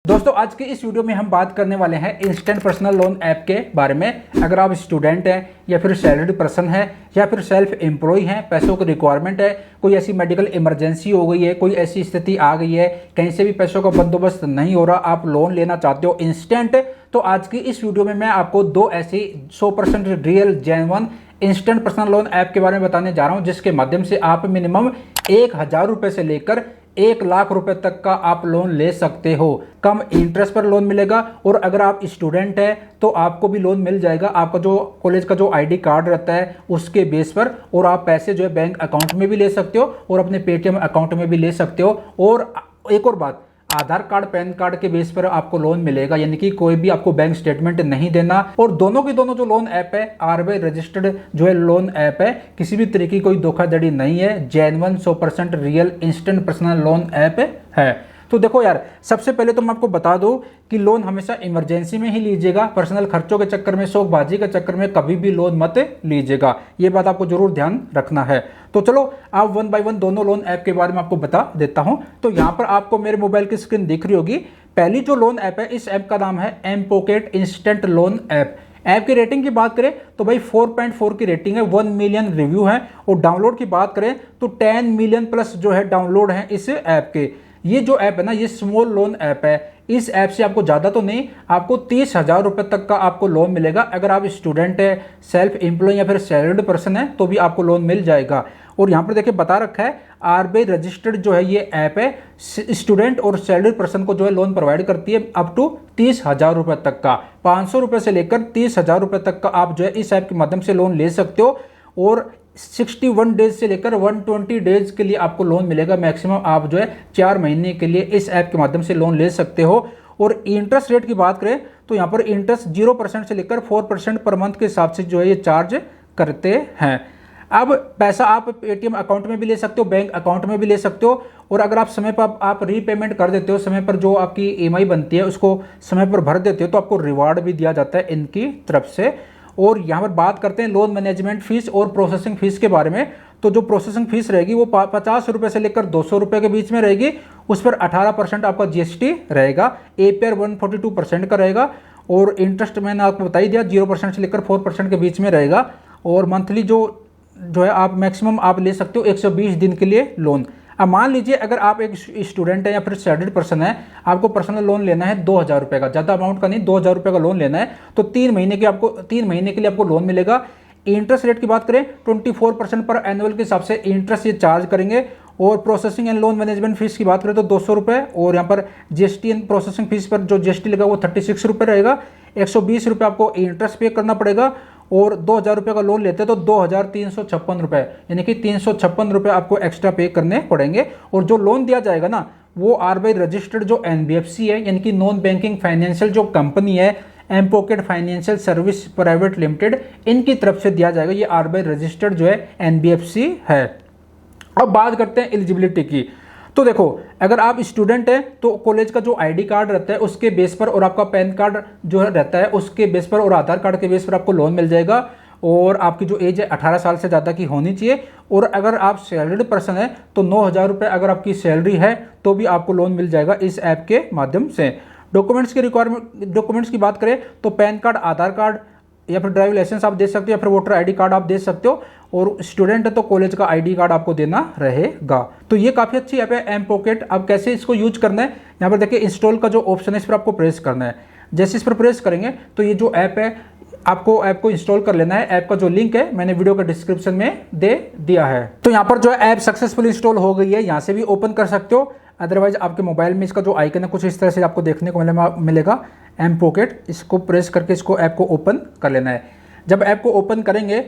दोस्तों आज की इस वीडियो में हम बात करने वाले हैं इंस्टेंट पर्सनल लोन ऐप के बारे में। अगर आप स्टूडेंट हैं या फिर सैलरीड पर्सन है या फिर सेल्फ एम्प्लॉय हैं, पैसों की रिक्वायरमेंट है, कोई ऐसी मेडिकल इमरजेंसी हो गई है, कोई ऐसी स्थिति आ गई है, कहीं से भी पैसों का बंदोबस्त नहीं हो रहा, आप लोन लेना चाहते हो इंस्टेंट, तो आज की इस वीडियो में मैं आपको दो ऐसी 100% real genuine instant personal loan app के बारे में बताने जा रहा हूं, जिसके माध्यम से आप मिनिमम 1000 रुपये से लेकर 1 लाख रुपए तक का आप लोन ले सकते हो। कम इंटरेस्ट पर लोन मिलेगा और अगर आप स्टूडेंट है तो आपको भी लोन मिल जाएगा। आपका जो कॉलेज का जो आईडी कार्ड रहता है उसके बेस पर, और आप पैसे जो है बैंक अकाउंट में भी ले सकते हो और अपने पेटीएम अकाउंट में भी ले सकते हो। और एक और बात, आधार कार्ड पैन कार्ड के बेस पर आपको लोन मिलेगा, यानी कि कोई भी आपको बैंक स्टेटमेंट नहीं देना। और दोनों की दोनों जो लोन ऐप है आरबीआई रजिस्टर्ड जो है लोन ऐप है, किसी भी तरीके की कोई धोखाधड़ी नहीं है, genuine 100% real instant personal loan app है। तो देखो यार, सबसे पहले तो मैं आपको बता दूं कि लोन हमेशा इमरजेंसी में ही लीजिएगा, पर्सनल खर्चों के चक्कर में, शौकबाजी के चक्कर में कभी भी लोन मत लीजिएगा। ये बात आपको जरूर ध्यान रखना है। तो चलो आप 1 बाय 1 दोनों लोन ऐप के बारे में आपको बता देता हूं। तो यहाँ पर आपको मेरे मोबाइल की स्क्रीन दिख रही होगी। पहली जो लोन ऐप है, इस ऐप का नाम है mPokket instant loan app. App की रेटिंग की बात करें तो भाई 4.4 की रेटिंग है, 1 मिलियन रिव्यू है। और डाउनलोड की बात करें तो 10 मिलियन प्लस जो है डाउनलोड है इस ऐप के। ये जो ऐप है ना, ये स्मॉल लोन ऐप है। इस ऐप से आपको ज़्यादा तो नहीं, आपको 30,000 रुपये तक का आपको लोन मिलेगा। अगर आप स्टूडेंट है, सेल्फ एम्प्लॉय या फिर सैलरीड पर्सन है तो भी आपको लोन मिल जाएगा। और यहाँ पर देखिए बता रखा है आरबीआई रजिस्टर्ड जो है ये ऐप है, स्टूडेंट और सैलरीड पर्सन को जो है लोन प्रोवाइड करती है अप टू 30,000 रुपये तक का। 500 रुपये से लेकर 30,000 रुपये तक का आप जो है इस ऐप के माध्यम से लोन ले सकते हो। और 61 डेज से लेकर 120 डेज के लिए आपको लोन मिलेगा। मैक्सिमम आप जो है 4 महीने के लिए इस ऐप के माध्यम से लोन ले सकते हो। और इंटरेस्ट रेट की बात करें तो यहाँ पर इंटरेस्ट 0% से लेकर 4% पर मंथ के हिसाब से जो है ये चार्ज करते हैं। अब पैसा आप पेटीएम अकाउंट में भी ले सकते हो, बैंक अकाउंट में भी ले सकते हो। और अगर आप समय पर आप रीपेमेंट कर देते हो, समय पर जो आपकी ईएमआई बनती है उसको समय पर भर देते हो, तो आपको रिवार्ड भी दिया जाता है इनकी तरफ से। और यहाँ पर बात करते हैं लोन मैनेजमेंट फीस और प्रोसेसिंग फीस के बारे में। तो जो प्रोसेसिंग फीस रहेगी वो 50 रुपये से लेकर 200 रुपये के बीच में रहेगी। उस पर 18% आपका जीएसटी रहेगा। एपीआर 142% का रहेगा। और इंटरेस्ट मैंने आपको बता ही दिया, 0% से लेकर 4% के बीच में रहेगा। और मंथली जो है आप मैक्सिमम आप ले सकते हो 120 दिन के लिए लोन। अब मान लीजिए अगर आप एक स्टूडेंट है या फिर सैलरीड पर्सन है, आपको पर्सनल लोन लेना है 2000 रुपये का, ज़्यादा अमाउंट का नहीं, 2000 रुपये का लोन लेना है, तो 3 महीने के लिए आपको लोन मिलेगा। इंटरेस्ट रेट की बात करें 24% पर एनुअल के हिसाब से इंटरेस्ट ये चार्ज करेंगे। और processing and loan management fees की बात करें तो 200 रुपये। और यहाँ पर जीएसटी एंड प्रोसेसिंग फीस पर जो जीएसटी लगा वो 36 रुपये रहेगा। 120 रुपये आपको इंटरेस्ट पे करना पड़ेगा। और 2000 रुपये का लोन लेते हैं तो 2356 रुपये, यानी कि 356 रुपये आपको एक्स्ट्रा पे करने पड़ेंगे। और जो लोन दिया जाएगा ना, वो आरबीआई रजिस्टर्ड जो एनबीएफसी है, यानी कि नॉन बैंकिंग फाइनेंशियल जो कंपनी है, mPokket financial service private limited, इनकी तरफ से दिया जाएगा। ये आरबीआई रजिस्टर्ड जो है एनबीएफसी है। अब बात करते हैं एलिजिबिलिटी की। तो देखो, अगर आप स्टूडेंट हैं तो कॉलेज का जो आईडी कार्ड रहता है उसके बेस पर, और आपका पैन कार्ड जो रहता है उसके बेस पर, और आधार कार्ड के बेस पर आपको लोन मिल जाएगा। और आपकी जो एज है 18 साल से ज़्यादा की होनी चाहिए। और अगर आप सैलरीड पर्सन है तो 9,000 रुपये अगर आपकी सैलरी है तो भी आपको लोन मिल जाएगा इस ऐप के माध्यम से। डॉक्यूमेंट्स की बात करें तो पैन कार्ड, आधार कार्ड या फिर ड्राइविंग लाइसेंस आप दे सकते हो, या फिर वोटर आईडी कार्ड आप दे सकते हो। और स्टूडेंट है तो कॉलेज का आईडी कार्ड आपको देना रहेगा। तो ये काफ़ी अच्छी ऐप है एम पॉकेट। अब कैसे इसको यूज करना है, यहाँ पर देखिए इंस्टॉल का जो ऑप्शन है इस पर आपको प्रेस करना है। जैसे इस पर प्रेस करेंगे तो ये जो ऐप है आपको ऐप को इंस्टॉल कर लेना है। ऐप का जो लिंक है मैंने वीडियो के डिस्क्रिप्शन में दे दिया है। तो यहाँ पर जो है ऐप सक्सेसफुल इंस्टॉल हो गई है, यहाँ से भी ओपन कर सकते हो। अदरवाइज आपके मोबाइल में इसका जो आइकन है कुछ इस तरह से आपको देखने को मिलेगा एम पॉकेट। इसको प्रेस करके इसको ऐप को ओपन कर लेना है। जब ऐप को ओपन करेंगे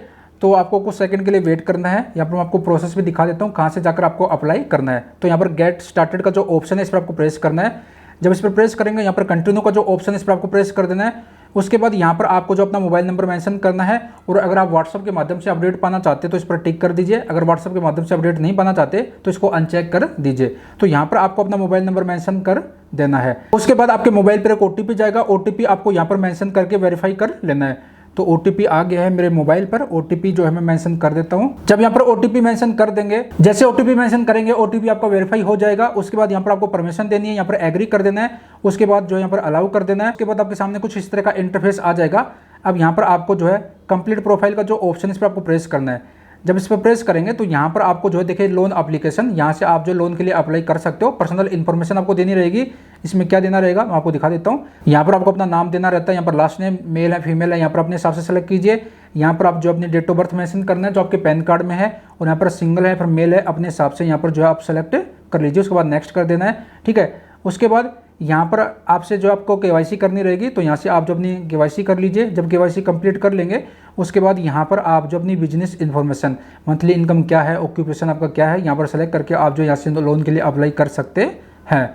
तो आपको कुछ सेकंड के लिए वेट करना है। यहाँ पर मैं आपको प्रोसेस भी दिखा देता हूँ कहाँ से जाकर आपको अप्लाई करना है। तो यहाँ पर गेट स्टार्टेड का जो ऑप्शन है इस पर आपको प्रेस करना है। जब इस पर प्रेस करेंगे यहाँ पर कंटिन्यू का जो ऑप्शन है इस पर आपको प्रेस कर देना है। उसके बाद यहाँ पर आपको जो अपना मोबाइल नंबर मेंशन करना है। और अगर आप व्हाट्सअप के माध्यम से अपडेट पाना चाहते हैं तो इस पर टिक कर दीजिए। अगर व्हाट्सअप के माध्यम से अपडेट नहीं पाना चाहते तो इसको अनचेक कर दीजिए। तो यहाँ पर आपको अपना मोबाइल नंबर मेंशन कर देना है। उसके बाद आपके मोबाइल पर एक ओटीपी जाएगा। ओटीपी आपको यहाँ पर मेंशन करके वेरीफाई कर लेना है। तो OTP आ गया है मेरे मोबाइल पर। OTP जो है मैं मेंशन कर देता हूँ। जब यहाँ पर OTP मेंशन कर देंगे, जैसे OTP मेंशन करेंगे OTP आपका वेरीफाई हो जाएगा। उसके बाद यहाँ पर आपको परमिशन देनी है, यहाँ पर एग्री कर देना है, उसके बाद जो यहाँ पर अलाउ कर देना है। उसके बाद आपके सामने कुछ इस तरह का इंटरफेस आ जाएगा। अब यहाँ पर आपको जो है कंप्लीट प्रोफाइल का जो ऑप्शन है इस पर आपको प्रेस करना है। जब इस पर प्रेस करेंगे तो यहाँ पर आपको जो है देखिए लोन एप्लीकेशन, यहाँ से आप जो लोन के लिए अप्लाई कर सकते हो। पर्सनल इन्फॉर्मेशन आपको देनी रहेगी। इसमें क्या देना रहेगा मैं आपको दिखा देता हूँ। यहाँ पर आपको अपना नाम देना रहता है, यहाँ पर लास्ट नेम मेल है फीमेल है, यहाँ पर अपने हिसाब से सेलेक्ट कीजिए। यहाँ पर आप जो अपनी डेट ऑफ बर्थ मेंशन करना है जो आपके पैन कार्ड में है, और यहाँ पर सिंगल है फिर मेल है, अपने हिसाब से यहाँ पर जो है आप सेलेक्ट कर लीजिए। उसके बाद नेक्स्ट कर देना है, ठीक है। उसके बाद यहाँ पर आपसे जो आपको KYC करनी रहेगी, तो यहाँ से आप जो अपनी KYC कर लीजिए। जब KYC कंप्लीट कर लेंगे उसके बाद यहाँ पर आप जो अपनी बिजनेस इन्फॉर्मेशन, मंथली इनकम क्या है, ऑक्यूपेशन आपका क्या है, यहाँ पर सेलेक्ट करके आप जो यहाँ से लोन के लिए अप्लाई कर सकते हैं,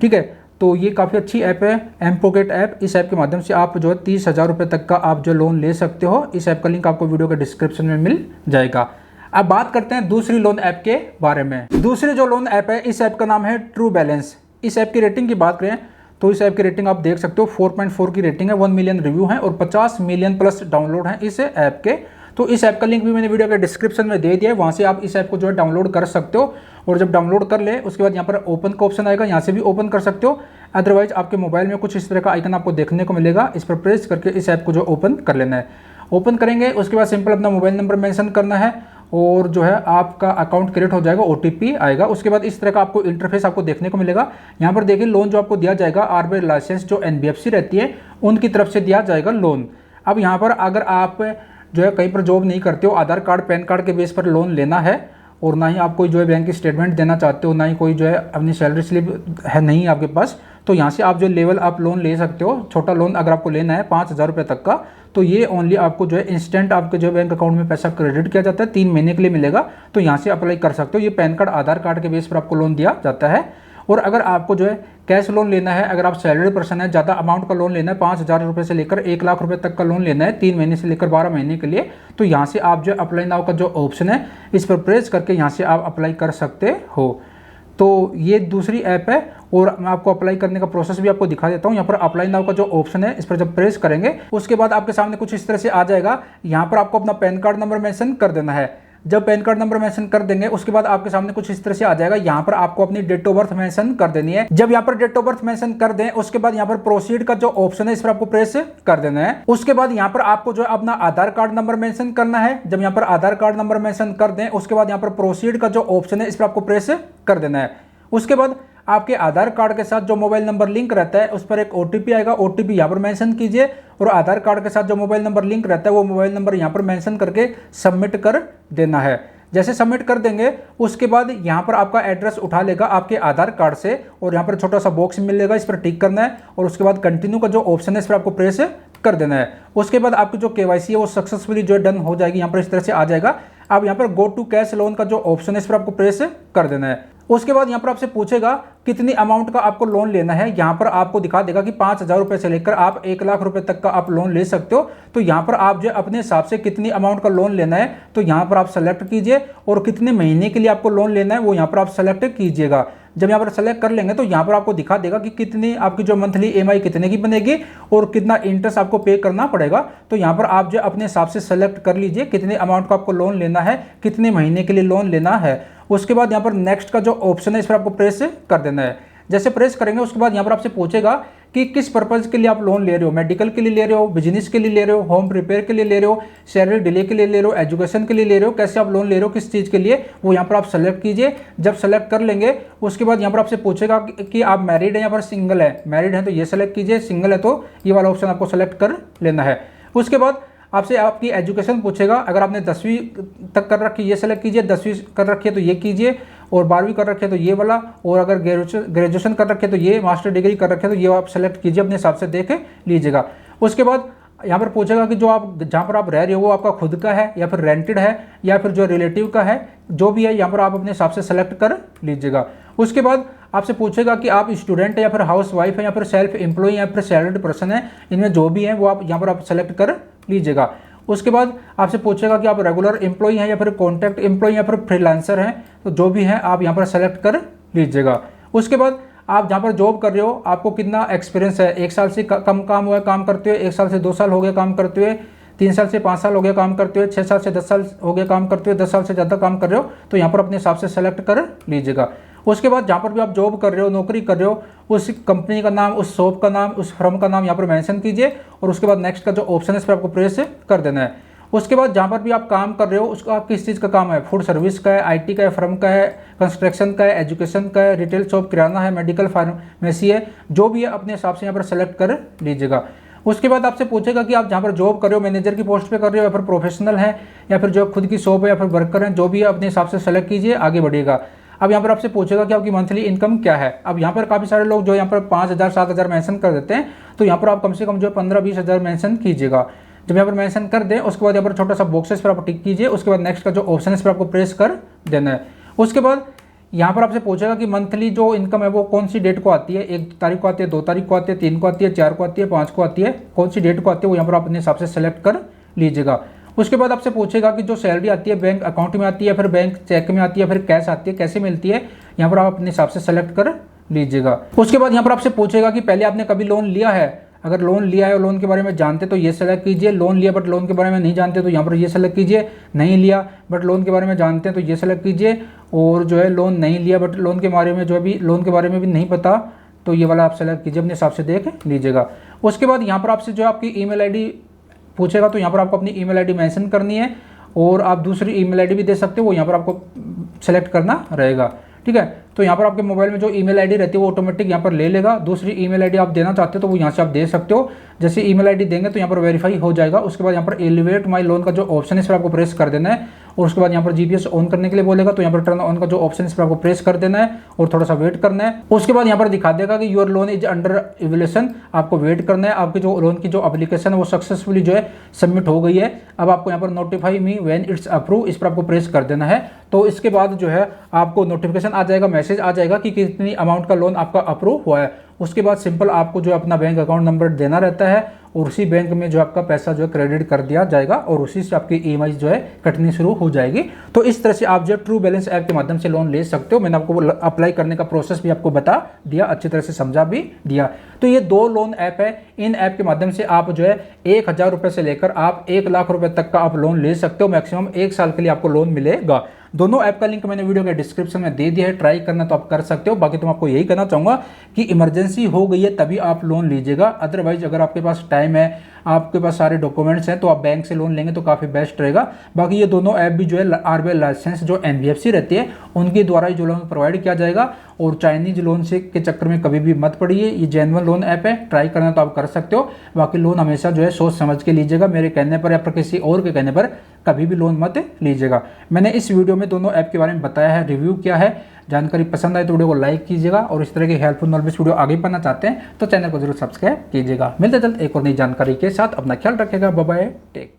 ठीक है। तो ये काफ़ी अच्छी ऐप है M-Pocket ऐप। इस ऐप के माध्यम से आप जो है 30,000 रुपये तक का आप जो लोन ले सकते हो। इस ऐप का लिंक आपको वीडियो के डिस्क्रिप्शन में मिल जाएगा। अब बात करते हैं दूसरी लोन ऐप के बारे में। दूसरी जो लोन ऐप है, इस ऐप का नाम है ट्रू बैलेंस। इस ऐप की रेटिंग की बात करें तो इस ऐप की रेटिंग आप देख सकते हो 4.4 की रेटिंग है, 1 मिलियन रिव्यू है और 50 मिलियन प्लस डाउनलोड है इस ऐप के। तो इस ऐप का लिंक भी मैंने वीडियो के डिस्क्रिप्शन में दे दिया है, वहाँ से आप इस ऐप को जो है डाउनलोड कर सकते हो। और जब डाउनलोड कर ले उसके बाद यहाँ पर ओपन का ऑप्शन आएगा, यहाँ से भी ओपन कर सकते हो। अदरवाइज आपके मोबाइल में कुछ इस तरह का आइकन आपको देखने को मिलेगा, इस पर प्रेस करके इस ऐप को जो ओपन कर लेना है। ओपन करेंगे उसके बाद सिंपल अपना मोबाइल नंबर मेंशन करना है और जो है आपका अकाउंट क्रिएट हो जाएगा, OTP आएगा। उसके बाद इस तरह का आपको इंटरफेस आपको देखने को मिलेगा। यहाँ पर देखिए लोन जो आपको दिया जाएगा RBI लाइसेंस जो NBFC रहती है उनकी तरफ से दिया जाएगा लोन। अब यहाँ पर अगर आप जो है कहीं पर जॉब नहीं करते हो, आधार कार्ड पैन कार्ड के बेस पर लोन लेना है और ना ही आप कोई जो है बैंक की स्टेटमेंट देना चाहते हो, ना ही कोई जो है अपनी सैलरी स्लिप है नहीं आपके पास, तो यहाँ से आप जो लेवल आप लोन ले सकते हो। छोटा लोन अगर आपको लेना है 5,000 रुपये तक का, तो ये ओनली आपको जो है इंस्टेंट आपके जो बैंक अकाउंट में पैसा क्रेडिट किया जाता है, 3 महीने के लिए मिलेगा। तो यहाँ से अप्लाई कर सकते हो। ये पैन कार्ड आधार कार्ड के बेस पर आपको लोन दिया जाता है। और अगर आपको जो है कैश लोन लेना है, अगर आप सैलरी पर्सन है, ज़्यादा अमाउंट का लोन लेना है, 5,000 रुपये से लेकर 1 लाख रुपये तक का लोन लेना है 3 महीने से लेकर 12 महीने के लिए, तो यहाँ से आप जो अप्लाई नाउ का जो ऑप्शन है इस पर प्रेस करके यहाँ से आप अप्लाई कर सकते हो। तो ये दूसरी ऐप है और मैं आपको अप्लाई करने का प्रोसेस भी आपको दिखा देता हूँ। यहाँ पर अप्लाई नाउ का जो ऑप्शन है इस पर जब प्रेस करेंगे उसके बाद आपके सामने कुछ इस तरह से आ जाएगा। यहाँ पर आपको अपना पैन कार्ड नंबर मेंशन कर देना है। जब पैन कार्ड नंबर मेंशन कर देंगे उसके बाद आपके सामने कुछ इस तरह से आ जाएगा। यहाँ पर आपको अपनी डेट ऑफ बर्थ मेंशन कर देनी है। जब यहाँ पर डेट ऑफ बर्थ मेंशन कर दें उसके बाद यहाँ पर प्रोसीड का जो ऑप्शन है इस पर आपको प्रेस कर देना है। उसके बाद यहाँ पर आपको जो है अपना आधार कार्ड नंबर मेंशन करना है। जब यहाँ पर आधार कार्ड नंबर मेंशन कर दें उसके बाद यहाँ पर प्रोसीड का जो ऑप्शन है इस पर आपको प्रेस कर देना है। उसके बाद आपके आधार कार्ड के साथ जो मोबाइल नंबर लिंक रहता है उस पर एक OTP आएगा, OTP यहाँ पर मेंशन कीजिए और आधार कार्ड के साथ जो मोबाइल नंबर लिंक रहता है वो मोबाइल नंबर यहाँ पर मेंशन करके सबमिट कर देना है। जैसे सबमिट कर देंगे उसके बाद यहाँ पर आपका एड्रेस उठा लेगा आपके आधार कार्ड से और यहाँ पर छोटा सा बॉक्स मिलेगा, इस पर टिक करना है और उसके बाद कंटिन्यू का जो ऑप्शन है इस पर आपको प्रेस कर देना है। उसके बाद आपकी जो KYC है वो सक्सेसफुली जो डन हो जाएगी। यहाँ पर इस तरह से आ जाएगा। अब यहाँ पर गो टू कैश लोन का जो ऑप्शन है इस पर आपको प्रेस कर देना है। उसके बाद यहाँ पर आपसे पूछेगा कितनी अमाउंट का आपको लोन लेना है। यहाँ पर आपको दिखा देगा कि 5,000 रुपये से लेकर आप 1 लाख रुपए तक का आप लोन ले सकते हो। तो यहाँ पर आप जो अपने हिसाब से कितनी अमाउंट का लोन लेना है तो यहाँ पर आप सेलेक्ट कीजिए और कितने महीने के लिए आपको लोन लेना है वो यहाँ पर आप सेलेक्ट कीजिएगा। जब यहाँ पर सेलेक्ट कर लेंगे तो यहाँ पर आपको दिखा देगा कि कितनी आपकी जो मंथली EMI कितने की बनेगी और कितना इंटरेस्ट आपको पे करना पड़ेगा। तो यहाँ पर आप जो अपने हिसाब से सेलेक्ट कर लीजिए कितने अमाउंट का आपको लोन लेना है, कितने महीने के लिए लोन लेना है। उसके बाद यहाँ पर नेक्स्ट का जो ऑप्शन है इस पर आपको प्रेस कर देना है। जैसे प्रेस करेंगे उसके बाद यहाँ पर आपसे पूछेगा कि किस पर्पज़ के लिए आप लोन ले रहे हो, मेडिकल के लिए ले रहे हो, बिजनेस के लिए ले रहे हो, होम रिपेयर के लिए ले रहे हो, सैलरी डिले के लिए ले रहे हो, एजुकेशन के लिए ले रहे हो, कैसे आप लोन ले रहे हो, किस चीज़ के लिए, वो यहाँ पर आप सेलेक्ट कीजिए। जब सेलेक्ट कर लेंगे उसके बाद यहाँ पर आपसे पूछेगा कि आप मैरिड हैं या फिर सिंगल है। मैरिड है तो ये सेलेक्ट कीजिए, सिंगल है तो ये वाला ऑप्शन आपको सेलेक्ट कर लेना है। उसके बाद आपसे आपकी एजुकेशन पूछेगा। अगर आपने 10वीं तक कर रखी है ये सेलेक्ट कीजिए, 10वीं कर रखी है तो ये कीजिए और 12वीं कर रखी है तो ये वाला, और अगर ग्रेजुएशन कर रखी है तो ये, मास्टर डिग्री कर रखी है तो ये आप सेलेक्ट कीजिए, अपने हिसाब से देख लीजिएगा। उसके बाद यहाँ पर पूछेगा कि जो आप जहाँ पर आप रह रहे हो वो आपका खुद का है या फिर रेंटेड है या फिर जो रिलेटिव का है, जो भी है यहाँ पर आप अपने हिसाब से सेलेक्ट कर लीजिएगा। उसके बाद आपसे पूछेगा कि आप स्टूडेंट है या फिर हाउस वाइफ है या फिर सेल्फ एम्प्लॉय या फिर सैलरीड पर्सन है, इनमें जो भी है वो आप यहाँ पर आप सेलेक्ट कर लीजिएगा। उसके बाद आपसे पूछेगा कि आप रेगुलर एम्प्लॉय हैं या फिर कॉन्ट्रैक्ट एम्प्लॉय या फिर फ्रीलांसर हैं, तो जो भी है आप यहाँ पर सेलेक्ट कर लीजिएगा। उसके बाद आप जहाँ पर जॉब कर रहे हो आपको कितना एक्सपीरियंस है, 1 साल से कम काम हुआ है काम करते हुए, 1 साल से 2 साल हो गए काम करते हुए, 3 साल से 5 साल हो गया काम करते हुए, 6 साल से 10 साल हो गया काम करते हुए, 10 साल से ज़्यादा काम कर रहे हो तो यहाँ पर अपने हिसाब से सेलेक्ट कर लीजिएगा। उसके बाद जहाँ पर भी आप जॉब कर रहे हो, नौकरी कर रहे हो, उस कंपनी का नाम, उस शॉप का नाम, उस फर्म का नाम यहाँ पर मेंशन कीजिए और उसके बाद नेक्स्ट का जो ऑप्शन है इस पर आपको प्रेस कर देना है। उसके बाद जहाँ पर भी आप काम कर रहे हो उसका किस चीज़ का काम है, फूड सर्विस का है, आईटी का है, फर्म का है, कंस्ट्रक्शन का है, एजुकेशन का है, रिटेल शॉप, किराना है, मेडिकल फार्मेसी है, जो भी है अपने हिसाब से यहाँ पर सेलेक्ट कर लीजिएगा। उसके बाद आपसे पूछेगा कि आप जहाँ पर जॉब कर रहे हो, मैनेजर की पोस्ट पे कर रहे हो या फिर प्रोफेशनल है या फिर जो खुद की शॉप है या फिर वर्कर हैं, जो भी है अपने हिसाब से सेलेक्ट कीजिए, आगे बढ़िएगा। अब यहाँ पर आपसे पूछेगा कि आपकी मंथली इनकम क्या है। अब यहाँ पर काफ़ी सारे लोग जो यहाँ पर 5,000 7,000 मेंशन कर देते हैं, तो यहाँ पर आप कम से कम जो 15-20 हज़ार मेंशन कीजिएगा। जब यहाँ पर मेंशन कर दें उसके बाद यहाँ पर छोटा सा बॉक्सेस पर आप टिक कीजिए, उसके बाद नेक्स्ट का जो ऑप्शन है इस पर आपको प्रेस कर देना है। उसके बाद यहाँ पर आपसे पूछेगा कि मंथली जो इनकम है वो कौन सी डेट को आती है, 1 तारीख को आती है, 2 तारीख को आती है, 3 को आती है, 4 को आती है, 5 को आती है, कौन सी डेट को आती है वो यहाँ पर आप अपने हिसाब से सेलेक्ट कर लीजिएगा। उसके बाद आपसे पूछेगा कि जो सैलरी आती है बैंक अकाउंट में आती है, फिर बैंक चेक में आती है, फिर कैश आती है, कैसे मिलती है, यहाँ पर आप अपने हिसाब से सेलेक्ट कर लीजिएगा। उसके बाद यहाँ पर आपसे पूछेगा कि पहले आपने कभी लोन लिया है, अगर लोन लिया है और लोन के बारे में जानते तो ये सेलेक्ट कीजिए, लोन लिया बट लोन के बारे में नहीं जानते तो यहाँ पर ये सेलेक्ट कीजिए, नहीं लिया बट लोन के बारे में जानते हैं तो ये सेलेक्ट कीजिए, और जो है लोन नहीं लिया बट लोन के बारे में जो है भी लोन के बारे में भी नहीं पता तो ये वाला आप सेलेक्ट कीजिए, अपने हिसाब से देख लीजिएगा। उसके बाद यहाँ पर आपसे जो आपकी ईमेल आईडी पूछेगा तो यहाँ पर आपको अपनी ईमेल आईडी मेंशन करनी है, और आप दूसरी ईमेल आईडी भी दे सकते हो, वो यहाँ पर आपको सेलेक्ट करना रहेगा। ठीक है, तो यहाँ पर आपके मोबाइल में जो ईमेल आईडी रहती है वो ऑटोमेटिक यहाँ पर ले लेगा। दूसरी ईमेल आईडी आप देना चाहते हो तो वो यहाँ से आप दे सकते हो। जैसे ईमेल आईडी देंगे तो यहाँ पर वेरीफाई हो जाएगा। उसके बाद यहाँ पर एलिवेट माई लोन का जो ऑप्शन है इस पर आपको प्रेस कर देना है, और उसके बाद यहाँ पर जीपीएस ऑन करने के लिए बोलेगा तो यहाँ पर टर्न ऑन का जो ऑप्शन है इस पर आपको प्रेस कर देना है और थोड़ा सा वेट करना है। उसके बाद यहाँ पर दिखा देगा कि your loan is under evaluation, आपको वेट करना है। आपकी जो लोन की जो एप्लीकेशन है वो सक्सेसफुली जो है सबमिट हो गई है। अब आपको यहाँ पर notify me when it's approve, इस पर आपको प्रेस कर देना है। तो इसके बाद जो है आपको नोटिफिकेशन आ जाएगा, मैसेज आ जाएगा कि कितनी अमाउंट का लोन आपका अप्रूव हुआ है। उसके बाद सिंपल आपको जो अपना बैंक अकाउंट नंबर देना रहता है और उसी बैंक में जो आपका पैसा जो है क्रेडिट कर दिया जाएगा और उसी से आपकी ईएमआई जो है कटनी शुरू हो जाएगी। तो इस तरह से आप जो ट्रू बैलेंस ऐप के माध्यम से लोन ले सकते हो। मैंने आपको अप्लाई करने का प्रोसेस भी आपको बता दिया, अच्छी तरह से समझा भी दिया। तो ये 2 लोन ऐप है, इन ऐप के माध्यम से आप जो है 1,000 रुपये से लेकर आप 1 लाख रुपए तक का आप लोन ले सकते हो। मैक्सिमम 1 साल के लिए आपको लोन मिलेगा। दोनों ऐप का लिंक मैंने वीडियो के डिस्क्रिप्शन में दे दिया है, ट्राई करना तो आप कर सकते हो। बाकी तो मैं आपको यही कहना चाहूँगा कि इमरजेंसी हो गई है तभी आप लोन लीजिएगा, अदरवाइज अगर आपके पास टाइम है, आपके पास सारे डॉक्यूमेंट्स हैं तो आप बैंक से लोन लेंगे तो काफ़ी बेस्ट रहेगा। बाकी ये दोनों ऐप भी जो है आरबीआई लाइसेंस जो एनबीएफसी रहती है उनके द्वारा ही जो लोन प्रोवाइड किया जाएगा, और चाइनीज लोन से के चक्कर में कभी भी मत पड़िए। ये जेन्युइन लोन ऐप है, ट्राई करना तो आप कर सकते हो। बाकी लोन हमेशा जो है सोच समझ के लीजिएगा, मेरे कहने पर या फिर किसी और के कहने पर कभी भी लोन मत लीजिएगा। मैंने इस वीडियो में दोनों ऐप के बारे में बताया है, रिव्यू किया है। जानकारी पसंद आए तो वीडियो को लाइक कीजिएगा, और इस तरह की हेल्पफुल नॉलेज वीडियो आगे पढ़ना चाहते हैं तो चैनल को जरूर सब्सक्राइब कीजिएगा। मिलते जल्द एक और नई जानकारी के साथ, अपना ख्याल रखिएगा। Bye bye, take.